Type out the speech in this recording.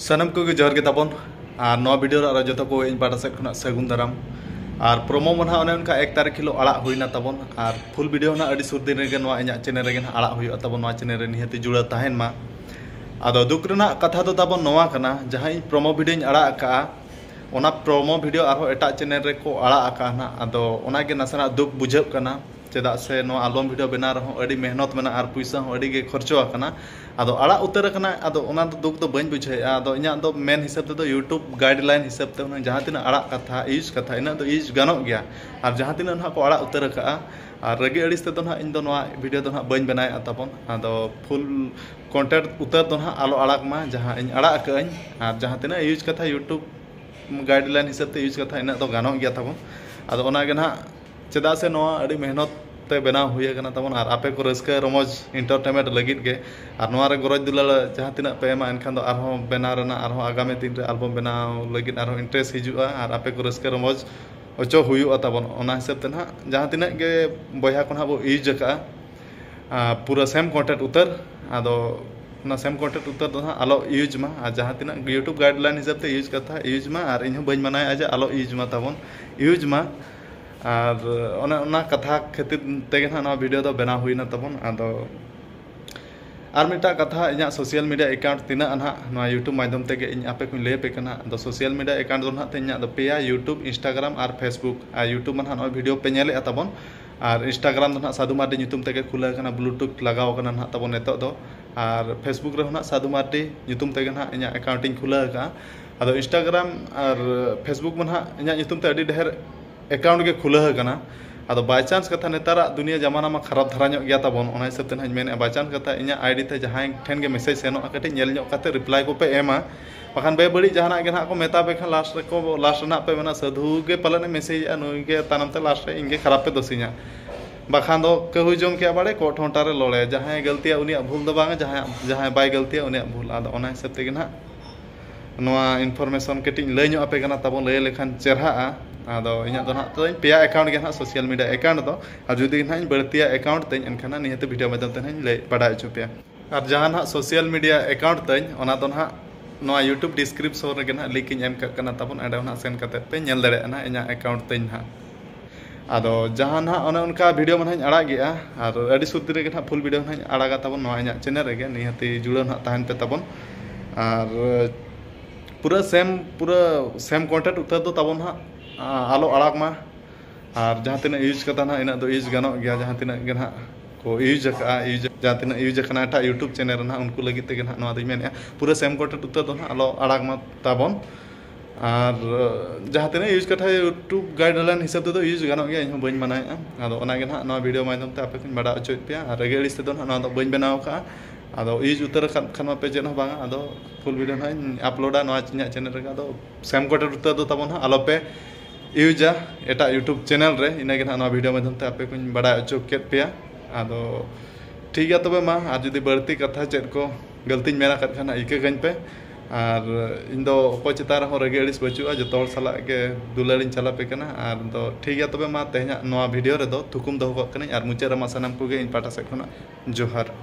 सनम को जोहर के ताबन और नवा वीडियो जो को इन पाटा सेट खना सगुन दाराम और प्रोमो मन हाँ उनका 1 तारीख हिलो आड़ा हुईना ताबन और फुल वीडियो ना अड़ी सुर दिन रे नवा इᱧᱟᱜ चैनल रे आड़ा हुई ताबन नवा चैनल रे निहती जुड़ा तहन मा आदो दुख रेना कथा दो ताबन नवा कना जहां प्रोमो वीडियो आड़ा का ओना प्रोमो वीडियो आरो एटा चैनल रे को आड़ा का ना आदो ओना के नासना दुख बुझाव कना चेदा से नो आलबम वीडियो बना रहो अड़ी मेहनत मेना और पैसा हो अड़ी गे खर्चो आकना आदो आड़ा उतर कना आदो ओना दुख दो बन बुझे आदो इᱧाग दो मेन हिसाब ते दो यूट्यूब गाइडलाइन हिसाब ते जहां तीना आड़ा कथा यूज कथा इना दो यूज गानो गया और जहां तीना ना को आड़ा उतर का और रगे अड़िस ते दो ना इन दो नवा वीडियो दो ना बन बनाया ताबन आदो फुल कंटेंट उतर दो ना आलो आड़ा मा जहां इन आड़ा कइन और जहां तीना यूज कथा यूट्यूब गाइडलाइन हिसाब ते यूज कथा इना दो गानो गया ताबन आदो ओना गे ना चेदा से नवा अड़ी मेहनत ते बनाव हुई तबन और आपे को रस्का रमज इंटरटेनमेंट लगित गे और नवा रे गरज दुलाल जहां तिना पे एमा एनखान दो आरो बनाव रेना आरो आगामी दिन रे एल्बम बनाव लगित आरो इंटरेस्ट हिजुआ और आपे को रस्का रमज ओचो हुयुआ तबन ओना हिसाब ते ना जहां तिना गे बया को ना बो यूज का पूरा सेम कंटेंट उतर आदो ना सेम कंटेंट उतर दो ना आलो यूज मा और जहां तिना यूट्यूब गाइडलाइन हिसाब ते यूज कथा यूज मा और इन बन मनाय आज आलो यूज मा तबन यूज मा और कथा खातिर तेगे ना वीडियो दो बना हुईना तबन आदो और मिटा कथा इन सोशल मीडिया अकाउंट तीना ना यूट्यूब माध्यम तेगे इन आपे को लय पे कना दो सोशल मीडिया अकाउंट दो ना ते इन दो पेया यूट्यूब इंस्टाग्राम और फेसबुक और यूट्यूब में ना वीडियो पे नेले तबन और इंस्टाग्राम दो ना साधु मार्डी ᱧᱩᱛᱩᱢ तेगे खुला कना ब्लूटूथ लगाव कना ना तबन नेतो दो और फेसबुक रे ना साधु मार्डी ᱧᱩᱛᱩᱢ तेगे ना इन अकाउंट इन खुला का आदो इंस्टाग्राम और फेसबुक में ना इन ᱧᱩᱛᱩᱢ ते अडी ढेर अकाउंट के खुला कना आदो बाय चांस कथा नेतारा दुनिया जमाना में खराब धारा गया तबन ओना हिसाब ते मेन बाय चांस कथा इन आईडी ते जहां ठेन के मैसेज सेनो कटे नेल ᱧᱚᱜ कते रिप्लाई को पे एमा बखान बे बड़ी जहां के ना को मेता पे खान लास्ट रे को लास्ट ना पे मेना साधु के पलने मैसेज नुई के तानम ते लास्ट रे इंगे खराब पे दोसिया बखान दो कहु जम के बाड़े को ठोंटा रे लड़े जहां गलतिया उनिया भूल दो बांग जहां बाय गलतिया उनिया भूल आदो ओना हिसाब ते ना नवा इनफॉरमेशन कटिंग लय ᱧᱚᱜ आपे कना तबन लय लेखान चेरहा आदो इन दो ना तो पेया अकाउंट के ना सोशल मीडिया अकाउंट दो और जुदी ना बढ़तिया अकाउंट ते एनखाना निहते वीडियो माध्यम ते लय बाडा चो पे और जहां ना सोशल मीडिया अकाउंट ते ओना दो ना नवा यूट्यूब डिस्क्रिप्शन रे ना लिंक इन एम करना तबन एडे ना सेंड करते पे नेल दड़े ना इन अकाउंट ते ना आदो जहां ना ओने उनका वीडियो मन आड़ा गया और अडी सुद्दी रे ना फुल वीडियो ना आड़ागा तबन नवा इन चैनल रे निहते जुड़ा ना तहन पे तबन और पूरा सेम कंटेंट उतर दो तबन हा आलो आड़ाग मा और जहां तीना यूज कता ना इना दो यूज गानो गया जहां तीना गे ना को यूज का यूज जहां तीना यूज कना एटा यूट्यूब चैनल ना उनको लगी ते ना नवा दई मेने पूरा सेम कंटेंट उतर दो ना आलो आड़ाग मा ताबन और जहां तीना यूज कथा यूट्यूब गाइडलाइन हिसाब ते दो यूज गानो गया इन बन मनाया आदो ओना गे ना नवा वीडियो माध्यम ते आपे बड़ा अचो पे और रेगेलिस ते दो ना दो बन बनाव का आदो यूज उतर खान पे जेन बांगा आदो फुल वीडियो ना अपलोडा नवा चैनल रे आदो सेम कंटेंट उतर दो तबन आलो पे यूजा एटा यूट्यूब चैनल रे इना गे ना वीडियो माध्यम ते आपे को बड़ा अचो के पे आदो ठीक है तबे मा और जुदी बढ़ती कथा चेद को गलती मेना कर खाना इके गन पे और इन दो को चिता रहो रगे अड़िस बचुआ जो तोड़ साला के दुलारिन चला पे कना और दो ठीक है तबे मा तेहना नवा वीडियो रे दो थुकुम दो को कने और मुचे रमा सनम को गे इन पाटा से खना जोहार।